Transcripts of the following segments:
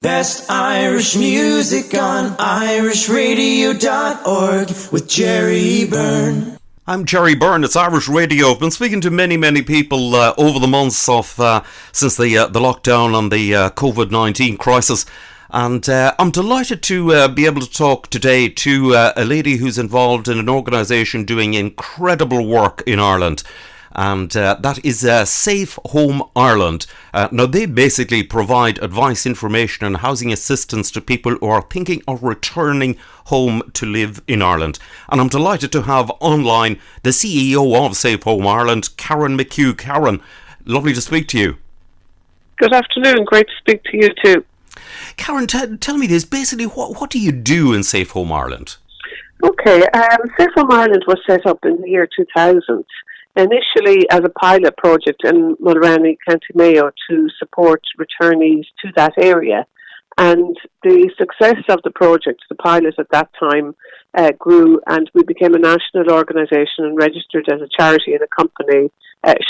Best Irish music on irishradio.org with Jerry Byrne. I'm Jerry Byrne. It's Irish Radio. I've been speaking to many people over the months of since the lockdown and the COVID-19 crisis. And I'm delighted to be able to talk today to a lady who's involved in an organisation doing incredible work in Ireland. And that is Safe Home Ireland. Now, they basically provide advice, information and housing assistance to people who are thinking of returning home to live in Ireland. And I'm delighted to have online the CEO of Safe Home Ireland, Karen McHugh. Karen, lovely to speak to you. Good afternoon. Great to speak to you too. Karen, tell me this. Basically, what do you do in Safe Home Ireland? Okay, Safe Home Ireland was set up in the year 2000. Initially as a pilot project in Mulranny, County Mayo, to support returnees to that area. And the success of the project, the pilot at that time, grew, and we became a national organisation and registered as a charity and a company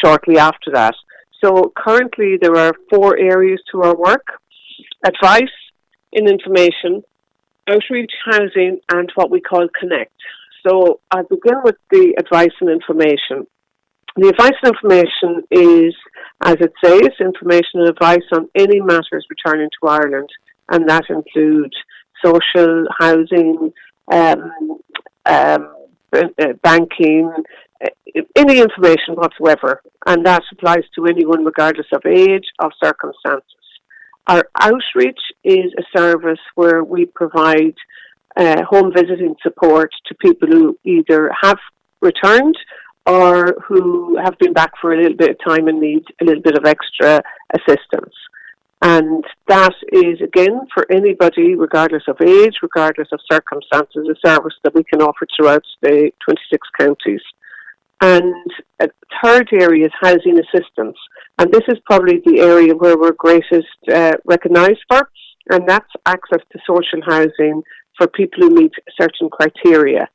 shortly after that. So currently there are 4 areas to our work: advice in information, outreach, housing, and what we call Connect. So I'll begin with the advice and information. The advice and information is, as it says, information and advice on any matters returning to Ireland, and that includes social, housing, banking, any information whatsoever, and that applies to anyone regardless of age, of circumstances. Our outreach is a service where we provide home visiting support to people who either have returned or who have been back for a little bit of time and need a little bit of extra assistance. And that is, again, for anybody, regardless of age, regardless of circumstances, a service that we can offer throughout the 26 counties. And a third area is housing assistance. And this is probably the area where we're greatest recognised for, and that's access to social housing for people who meet certain criteria.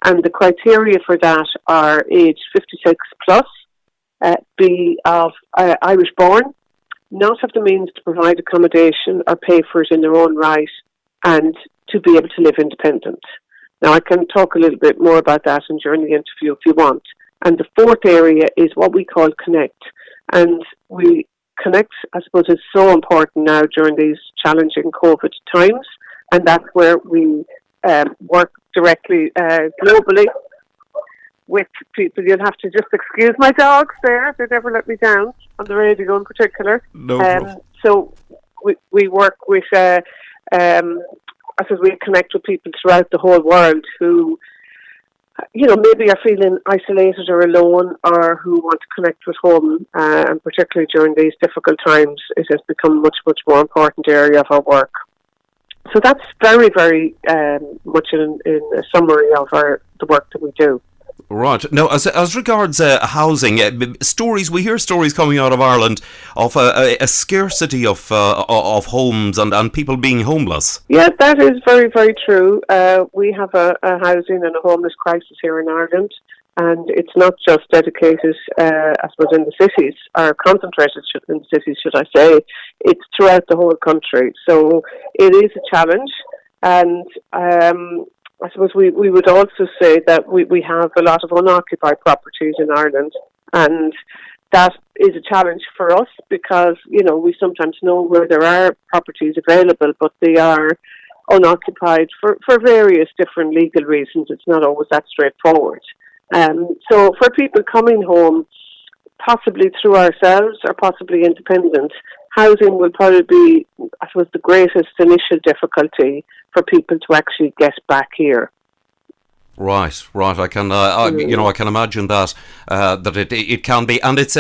And the criteria for that are age 56 plus, be of Irish born, not have the means to provide accommodation or pay for it in their own right, and to be able to live independent. Now, I can talk a little bit more about that during the interview if you want. And the fourth area is what we call Connect. And we Connect, I suppose, is so important now during these challenging COVID times, and that's where we work directly globally with people. You'll have to just excuse my dogs there. They never let me down on the radio in particular. No problem. So we work with, I suppose we connect with people throughout the whole world who, maybe are feeling isolated or alone, or who want to connect with home. And particularly during these difficult times, it has become a much more important area of our work. So that's very, very much in a summary of the work that we do. Right. Now, as regards housing, we hear stories coming out of Ireland of a scarcity of homes and people being homeless. Yeah, that is very, very true. We have a housing and a homeless crisis here in Ireland, and it's not just dedicated, I suppose, in the cities, or concentrated in the cities, should I say. It's throughout the whole country. So it is a challenge, and I suppose we would also say that we have a lot of unoccupied properties in Ireland, and that is a challenge for us because, we sometimes know where there are properties available, but they are unoccupied for various different legal reasons. It's not always that straightforward. So for people coming home, possibly through ourselves or possibly independent, housing will probably be, I suppose, the greatest initial difficulty for people to actually get back here. Right. I can, I can imagine that it can be, and it's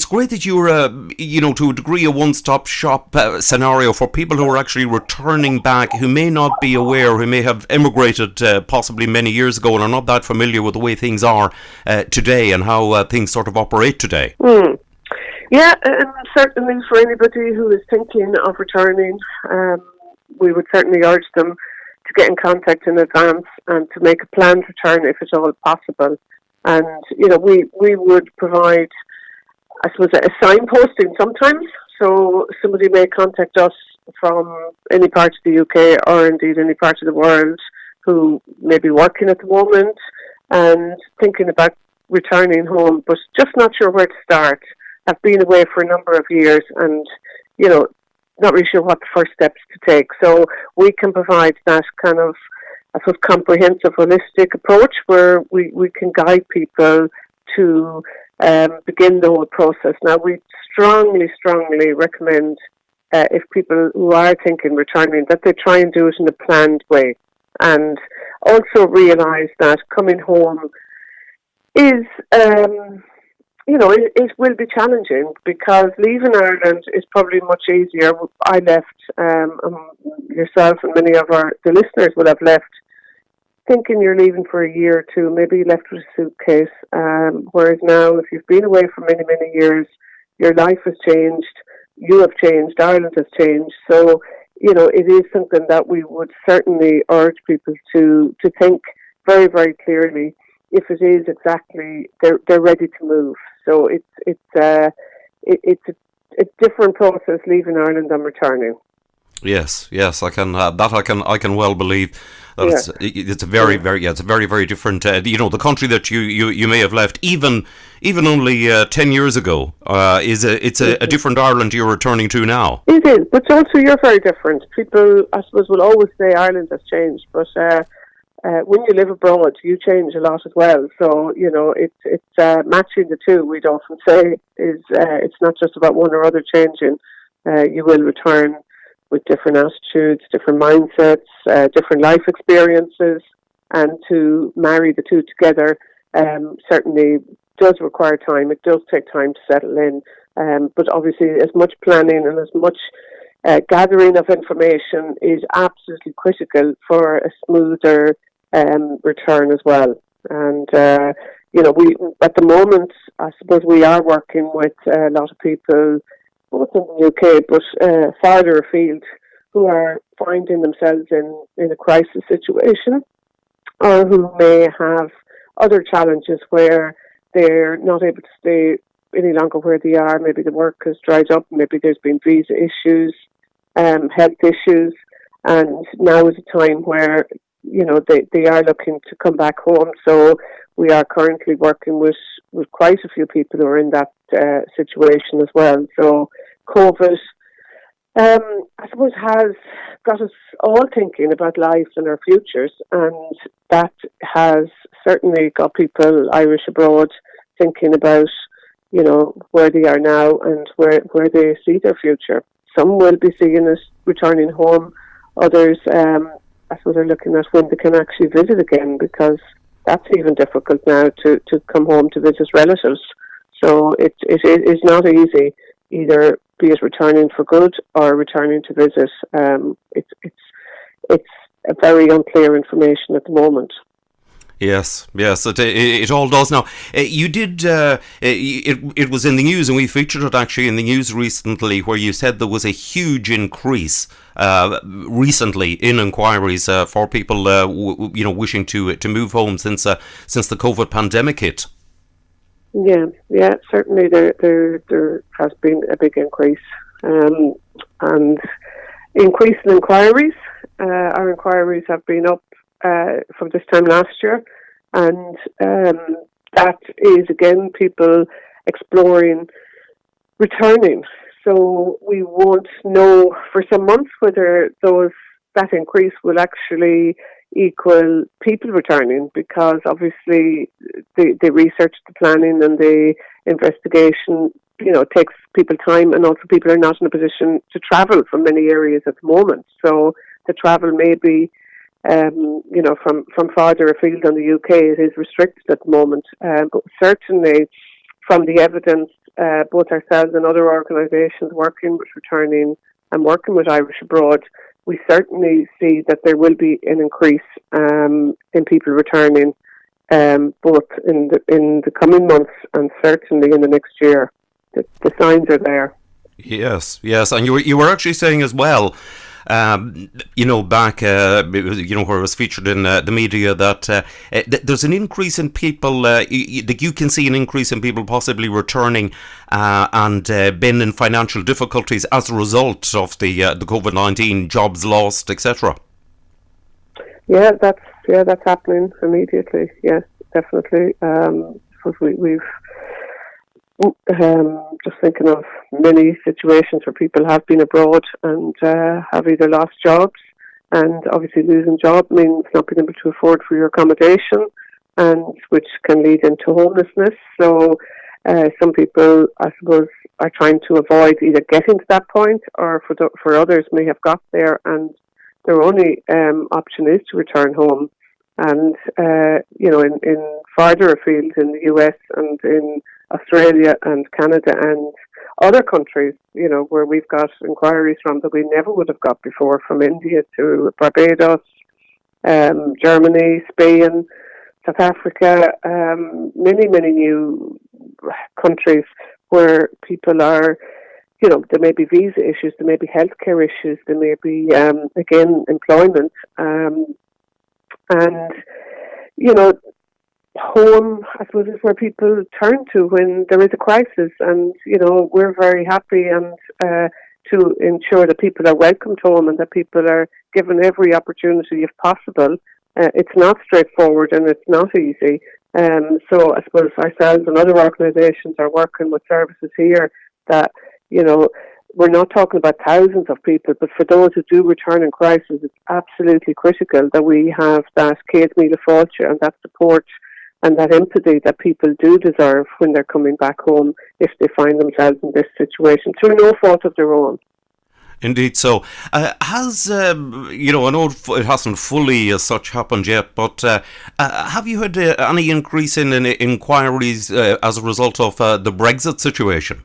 great that you're, to a degree, a one-stop shop scenario for people who are actually returning back, who may not be aware, who may have immigrated possibly many years ago and are not that familiar with the way things are today and how things sort of operate today. Yeah, and certainly for anybody who is thinking of returning, we would certainly urge them to get in contact in advance and to make a planned return if at all possible. And, we would provide, I suppose, a signposting sometimes. So somebody may contact us from any part of the UK or indeed any part of the world who may be working at the moment and thinking about returning home, but just not sure where to start, have been away for a number of years and, not really sure what the first steps to take. So we can provide that kind of, I suppose, comprehensive, holistic approach where we can guide people to begin the whole process. Now, we strongly recommend if people who are thinking returning that they try and do it in a planned way, and also realise that coming home is, it will be challenging because leaving Ireland is probably much easier. I left, yourself and many of the listeners will have left thinking you're leaving for a year or two, maybe you left with a suitcase, whereas now if you've been away for many, many years, your life has changed, you have changed, Ireland has changed. So, it is something that we would certainly urge people to think very, very clearly if it is exactly they're ready to move. So it's a different process leaving Ireland than returning. Yes, I can well believe that it's a very, very different. The country that you may have left even only 10 years ago it's a different Ireland you're returning to now. It is, but also you're very different. People, I suppose, will always say Ireland has changed, but when you live abroad, you change a lot as well. So it's matching the two. We'd often say is it's not just about one or other changing. You will return with different attitudes, different mindsets, different life experiences, and to marry the two together certainly does require time. It does take time to settle in, but obviously as much planning and as much gathering of information is absolutely critical for a smoother return as well. And we at the moment, I suppose, we are working with a lot of people both in the UK, but farther afield, who are finding themselves in a crisis situation, or who may have other challenges where they're not able to stay any longer where they are. Maybe the work has dried up, maybe there's been visa issues, health issues, and now is a time where they are looking to come back home. So we are currently working with quite a few people who are in that situation as well. So COVID, I suppose, has got us all thinking about life and our futures, and that has certainly got people Irish abroad thinking about, where they are now and where they see their future. Some will be seeing us returning home. Others, I suppose, are looking at when they can actually visit again, because that's even difficult now to come home to visit relatives. So it is not easy, either be it returning for good or returning to visit. It's a very unclear information at the moment. Yes, it all does now. You did, it was in the news, and we featured it actually in the news recently, where you said there was a huge increase recently in inquiries for people, wishing to move home since the COVID pandemic hit. Yeah, certainly there has been a big increase, and increase in inquiries. Our inquiries have been up from this time last year, and that is again people exploring returning. So we won't know for some months whether that increase will actually equal people returning, because obviously the research, the planning and the investigation, takes people time, and also people are not in a position to travel from many areas at the moment. So the travel may be from farther afield in the UK, it is restricted at the moment. But certainly from the evidence, both ourselves and other organisations working with returning and working with Irish abroad, we certainly see that there will be an increase in people returning, both in the coming months and certainly in the next year. The signs are there. Yes, and you were actually saying as well, back, where it was featured in the media that there's an increase in people, that you can see an increase in people possibly returning and been in financial difficulties as a result of the COVID-19, jobs lost, etc. Yeah, that's happening immediately. Yes, definitely. We've just thinking of many situations where people have been abroad and have either lost jobs, and obviously losing job means not being able to afford for your accommodation, and which can lead into homelessness. So some people, I suppose, are trying to avoid either getting to that point, or for others may have got there and their only option is to return home. And, in farther afield in the US and in Australia and Canada and other countries, where we've got inquiries from that we never would have got before, from India to Barbados, Germany, Spain, South Africa, many, many new countries where people are, there may be visa issues, there may be healthcare issues, there may be, again, employment. Home, I suppose, is where people turn to when there is a crisis. And, we're very happy and to ensure that people are welcomed home and that people are given every opportunity if possible. It's not straightforward and it's not easy. So I suppose ourselves and other organisations are working with services here that, we're not talking about thousands of people, but for those who do return in crisis, it's absolutely critical that we have that Céad Míle Fáilte and that support and that empathy that people do deserve when they're coming back home if they find themselves in this situation through no fault of their own. Indeed so. I know it hasn't fully as such happened yet, but have you had any increase in inquiries as a result of the Brexit situation?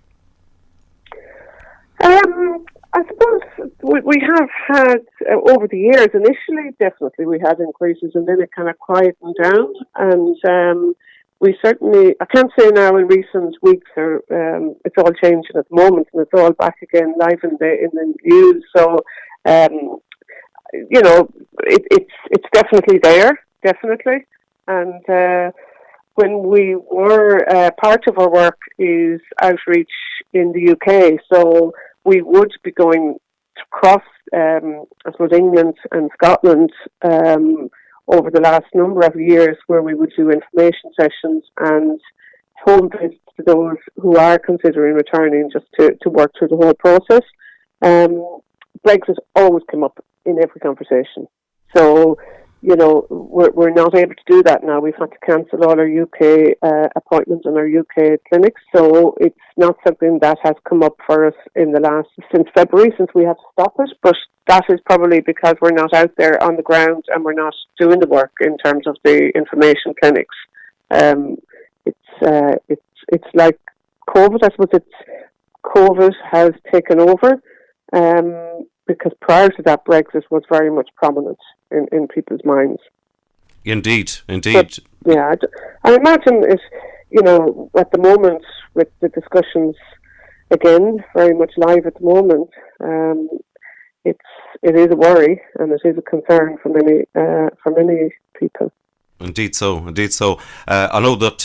I suppose we have had, over the years, initially definitely we had increases and then it kind of quietened down, and we certainly, I can't say now in recent weeks, it's all changing at the moment and it's all back again live in the news, so it's definitely there, definitely, and when we were, part of our work is outreach in the UK, so we would be going across, I suppose, England and Scotland over the last number of years, where we would do information sessions and home visits to those who are considering returning, just to work through the whole process. Brexit always came up in every conversation. So, we're not able to do that now. We've had to cancel all our UK appointments and our UK clinics. So it's not something that has come up for us since February, since we had to stop it. But that is probably because we're not out there on the ground and we're not doing the work in terms of the information clinics. It's like COVID. I suppose COVID has taken over. Because prior to that, Brexit was very much prominent in people's minds. Indeed. But, yeah, I imagine at the moment, with the discussions, again, very much live at the moment, it is a worry and it is a concern for many people. Indeed so. I know that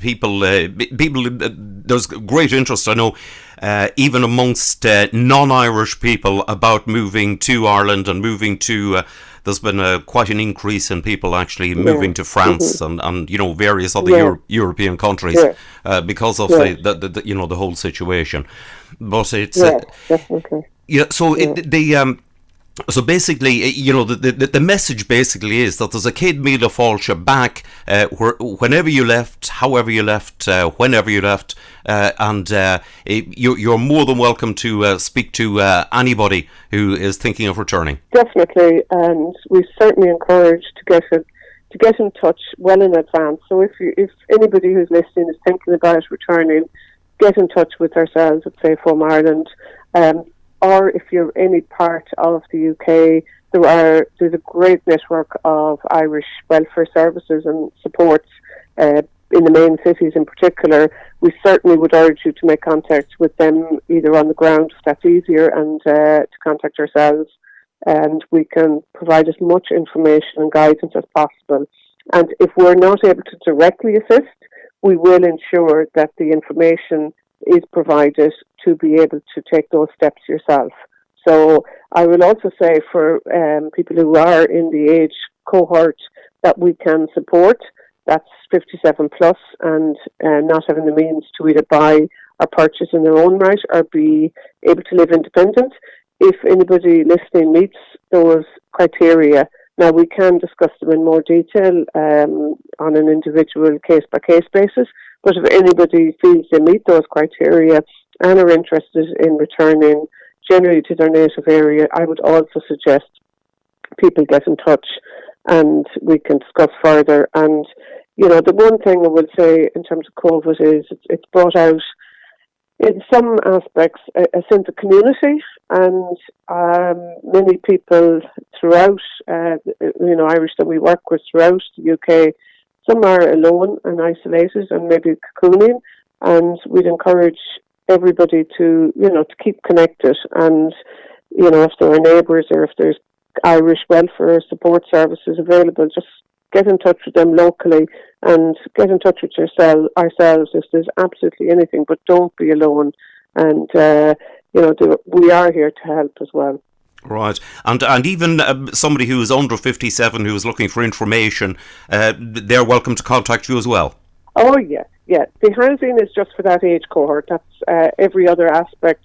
people. There's great interest. I know, even amongst non-Irish people, about moving to Ireland and moving to. There's been quite an increase in people actually moving to France and various other European countries because of the whole situation. But it's definitely. So basically, the message basically is that there's a Céad Míle Fáilte back whenever you left, however you left, whenever you left, and you're more than welcome to speak to anybody who is thinking of returning. Definitely, and we certainly encourage to get in touch well in advance. So if anybody who's listening is thinking about returning, get in touch with ourselves at Safe Home Ireland. Or if you're any part of the UK, there's a great network of Irish welfare services and supports in the main cities in particular, we certainly would urge you to make contact with them either on the ground, if that's easier, and to contact ourselves. And we can provide as much information and guidance as possible. And if we're not able to directly assist, we will ensure that the information is provided to be able to take those steps yourself. So I will also say for people who are in the age cohort that we can support, that's 57 plus and not having the means to either buy or purchase in their own right or be able to live independent. If anybody listening meets those criteria, now we can discuss them in more detail on an individual case-by-case basis, but if anybody feels they meet those criteria and are interested in returning generally to their native area, I would also suggest people get in touch and we can discuss further. And, you know, the one thing I would say in terms of COVID is it's brought out in some aspects a sense of community, and many people throughout, Irish that we work with throughout the UK, some are alone and isolated and maybe cocooning, and we'd encourage everybody to keep connected, and, you know, if there are neighbours or if there's Irish welfare support services available, just get in touch with them locally and get in touch with ourselves if there's absolutely anything, but don't be alone. And, we are here to help as well. Right. And even somebody who is under 57 who is looking for information, they're welcome to contact you as well. Oh, yeah. The housing is just for that age cohort. That's every other aspect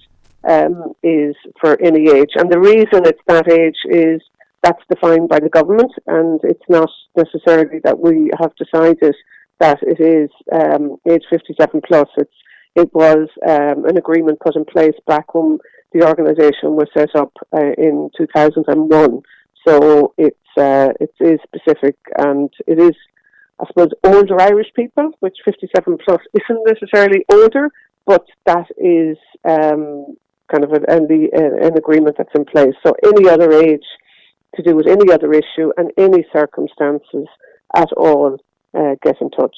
is for any age. And the reason it's that age is that's defined by the government, and it's not necessarily that we have decided that it is age 57 plus. It was an agreement put in place back when the organisation was set up in 2001. So it is specific, and it is, I suppose, older Irish people, which 57 plus isn't necessarily older, but that is kind of an agreement that's in place. So any other age to do with any other issue and any circumstances at all, get in touch.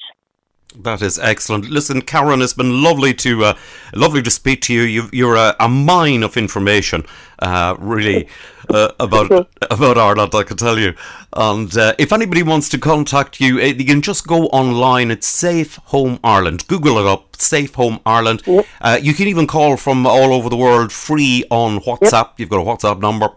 That is excellent. Listen, Karen, it's been lovely to speak to you. You're a mine of information, really, about Ireland, I can tell you. And if anybody wants to contact you, you can just go online. It's Safe Home Ireland. Google it up, Safe Home Ireland. Yep. You can even call from all over the world free on WhatsApp. Yep. You've got a WhatsApp number.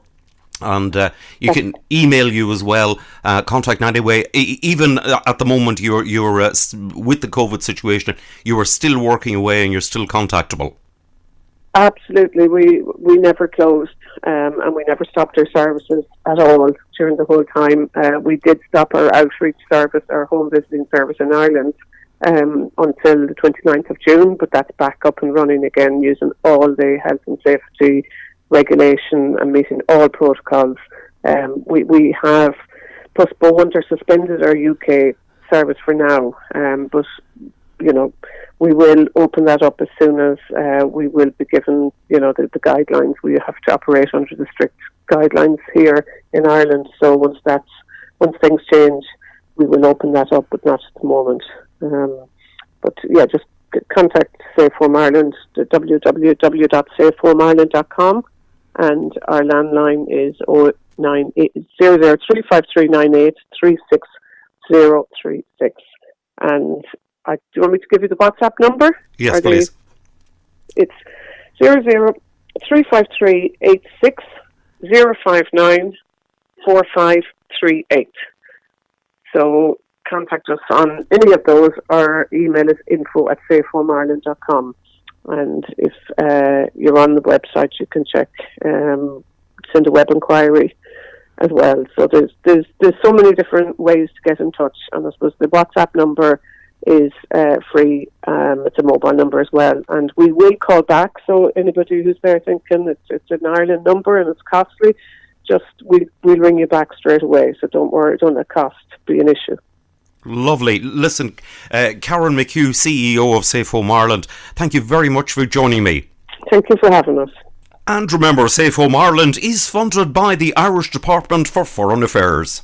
And you can email you as well, contact anyway. Even at the moment you're with the COVID situation, you are still working away and you're still contactable. Absolutely. We never closed and we never stopped our services at all during the whole time. We did stop our outreach service, our home visiting service in Ireland until the 29th of June, but that's back up and running again using all the health and safety regulation and meeting all protocols. We have postponed or suspended our UK service for now, but we will open that up as soon as we will be given the guidelines. We have to operate under the strict guidelines here in Ireland, so once once things change, we will open that up, but not at the moment. But yeah, just contact Safe Home Ireland, www.safehomeireland.com, and our landline is 09353983636. And do you want me to give you the WhatsApp number? Yes, please. It's 0035386059458. So contact us on any of those. Our email is info@safehomeireland.com. And if you're on the website, you can check, send a web inquiry as well. So there's so many different ways to get in touch. And I suppose the WhatsApp number is free. It's a mobile number as well. And we will call back. So anybody who's there thinking it's an Ireland number and it's costly, we'll ring you back straight away. So don't worry, don't let cost be an issue. Lovely. Listen, Karen McHugh, CEO of Safe Home Ireland, thank you very much for joining me. Thank you for having us. And remember, Safe Home Ireland is funded by the Irish Department for Foreign Affairs.